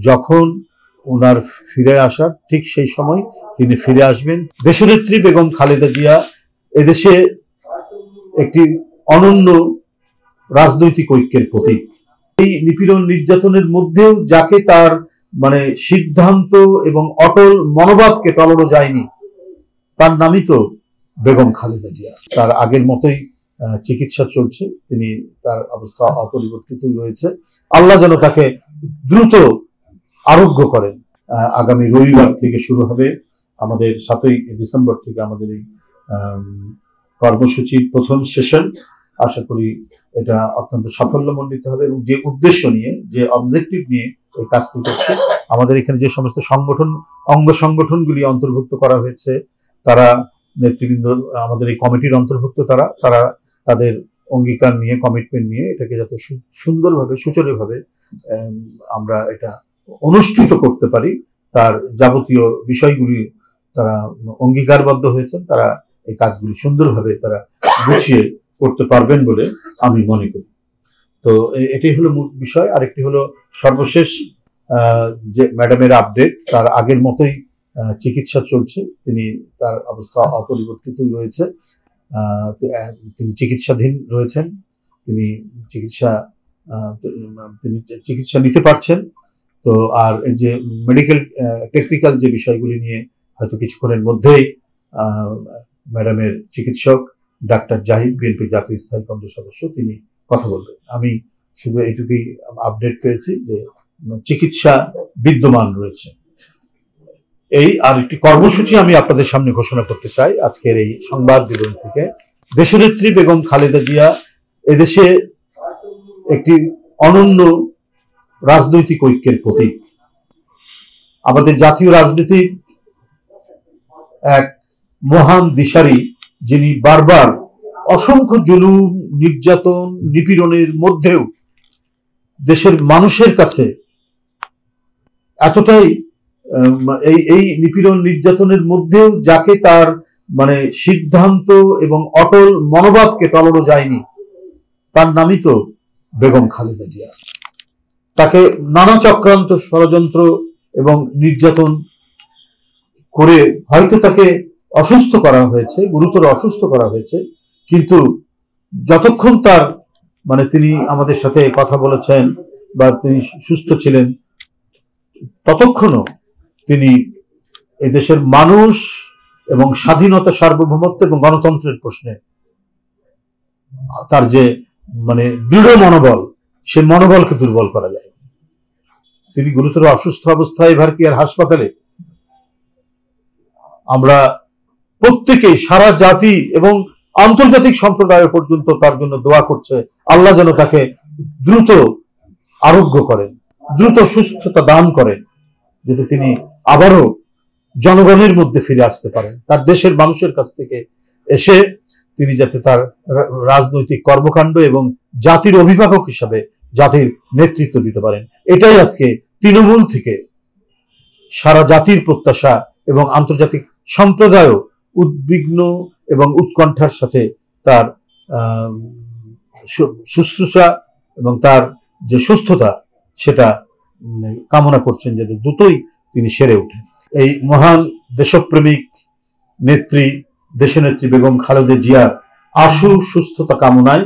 যখন ওনার ফিরে আসার ঠিক সেই সময় তিনি ফিরে আসবেন। দেশনেত্রী বেগম খালেদা জিয়া এদেশে একটি অনন্য রাজনৈতিক ঐক্যের প্রতীক। এই নিপীড়ন নির্যাতনের মধ্যেও যাকে তার সিদ্ধান্ত এবং অটল মনোভাবকে টলানো যায়নি, তার নামই তো বেগম খালেদা জিয়া। তার আগের মতোই চিকিৎসা চলছে, তিনি তার অবস্থা অপরিবর্তিত রয়েছে। আল্লাহ যেন তাকে দ্রুত আরোগ্য করেন। আগামী রবিবার থেকে শুরু হবে আমাদের 7ই ডিসেম্বর থেকে আমাদের এই কর্মসূচির প্রথম সেশন। আশা করি এটা অত্যন্ত সাফল্যমণ্ডিত হবে এবং যে উদ্দেশ্য নিয়ে, যে অবজেক্টিভ নিয়ে এই কাজটি করছে, আমাদের এখানে যে সমস্ত অঙ্গ সংগঠনগুলি অন্তর্ভুক্ত করা হয়েছে, তারা নেতৃবৃন্দ, আমাদের এই কমিটির অন্তর্ভুক্ত তারা তাদের অঙ্গীকার নিয়ে, কমিটমেন্ট নিয়ে এটাকে যাতে সুন্দরভাবে, সুচারুভাবে আমরা এটা অনুষ্ঠিত করতে পারি, তার যাবতীয় বিষয়গুলি তারা অঙ্গীকারবদ্ধ হয়েছেন। তারা এই কাজগুলি সুন্দরভাবে তারা গুছিয়ে করতে পারবেন বলে আমি মনে করি। তো এটাই হলো মূল বিষয়। আরেকটি হলো সর্বশেষ যে ম্যাডামের আপডেট, তার আগের মতোই চিকিৎসা চলছে, তিনি তার অবস্থা অপরিবর্তিত রয়েছে। তিনি চিকিৎসাধীন রয়েছেন, তিনি চিকিৎসা নিতে পারছেন। তো আর যে মেডিকেল টেকনিক্যাল যে বিষয়গুলি নিয়ে হয়তো কিছুক্ষণের মধ্যেই ম্যাডামের চিকিৎসক ডাক্তার জাহিদ, বিএনপি জাতীয় স্থায়ী কমিটির সদস্য, তিনি কথা বলবেন। আমি শুধু এইটুকুই আপডেট পেয়েছি যে চিকিৎসা বিদ্যমান রয়েছে। এই আর একটি কর্মসূচি আমি আপনাদের সামনে ঘোষণা করতে চাই আজকের এই সংবাদ বিবরণ থেকে। দেশনেত্রী বেগম খালেদা জিয়া এদেশে একটি অনন্য রাজনৈতিক ঐক্যের প্রতীক। আমাদের জাতীয় রাজনীতির এক মহান দিশারি, যিনি বারবার অসংখ্য জুলুম, নির্যাতন, নিপীড়নের মধ্যেও দেশের মানুষের কাছে এতটাই এই নিপীড়ন নির্যাতনের মধ্যেও যাকে তার সিদ্ধান্ত এবং অটল মনোভাবকে টলানো যায়নি, তার নামই তো বেগম খালেদা জিয়া। তাকে নানা চক্রান্ত, ষড়যন্ত্র এবং নির্যাতন করে হয়তো তাকে অসুস্থ করা হয়েছে, গুরুতর অসুস্থ করা হয়েছে, কিন্তু যতক্ষণ তার তিনি আমাদের সাথে কথা বলেছেন বা তিনি সুস্থ ছিলেন, ততক্ষণও তিনি এদেশের মানুষ এবং স্বাধীনতা, সার্বভৌমত্ব এবং গণতন্ত্রের প্রশ্নে তার যে দৃঢ় মনোবল, সে মনোবলকে দুর্বল করা যায়। তিনি গুরুতর অসুস্থ অবস্থায় ভারতীয় হাসপাতালে। আমরা প্রত্যেকেই, সারা জাতি এবং আন্তর্জাতিক সম্প্রদায় পর্যন্ত তার জন্য দোয়া করছে, আল্লাহ যেন তাকে দ্রুত আরোগ্য করেন, দ্রুত সুস্থতা দান করেন, যাতে তিনি আবারও জনগণের মধ্যে ফিরে আসতে পারেন, তার দেশের মানুষের কাছ থেকে এসে তিনি যাতে তার রাজনৈতিক কর্মকাণ্ড এবং জাতির অভিভাবক হিসাবে জাতির নেতৃত্ব দিতে পারেন। এটাই আজকে তৃণমূল থেকে সারা জাতির প্রত্যাশা এবং আন্তর্জাতিক সম্প্রদায়ও উদ্বিগ্ন এবং উৎকণ্ঠার সাথে তার শুশ্রূষা এবং তার যে সুস্থতা সেটা কামনা করছেন, যাতে দ্রুতই তিনি সেরে ওঠেন। এই মহান দেশপ্রেমিক নেত্রী, দেশনেত্রী বেগম খালেদা জিয়ার আশু সুস্থতা কামনায়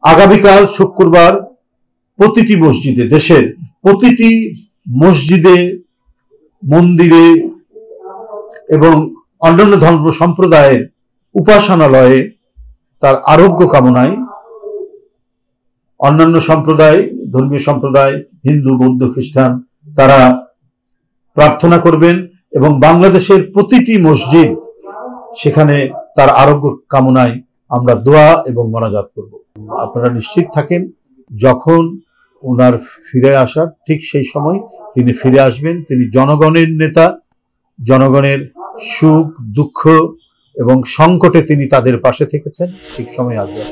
আগামীকাল শুক্রবার প্রতিটি মসজিদে, দেশের প্রতিটি মসজিদে, মন্দিরে এবং অন্যান্য ধর্ম সম্প্রদায়ের উপাসনালয়ে তার আরোগ্য কামনায় অন্যান্য সম্প্রদায়, ধর্মীয় সম্প্রদায়, হিন্দু, বৌদ্ধ, খ্রিস্টান, তারা প্রার্থনা করবেন এবং বাংলাদেশের প্রতিটি মসজিদ, সেখানে তার আরোগ্য কামনায় আমরা দোয়া এবং মোনাজাত করব। আপনারা নিশ্চিত থাকেন, যখন ওনার ফিরে আসার ঠিক সেই সময় তিনি ফিরে আসবেন। তিনি জনগণের নেতা, জনগণের সুখ, দুঃখ এবং সংকটে তিনি তাদের পাশে থেকেছেন, ঠিক সময় আসবেন।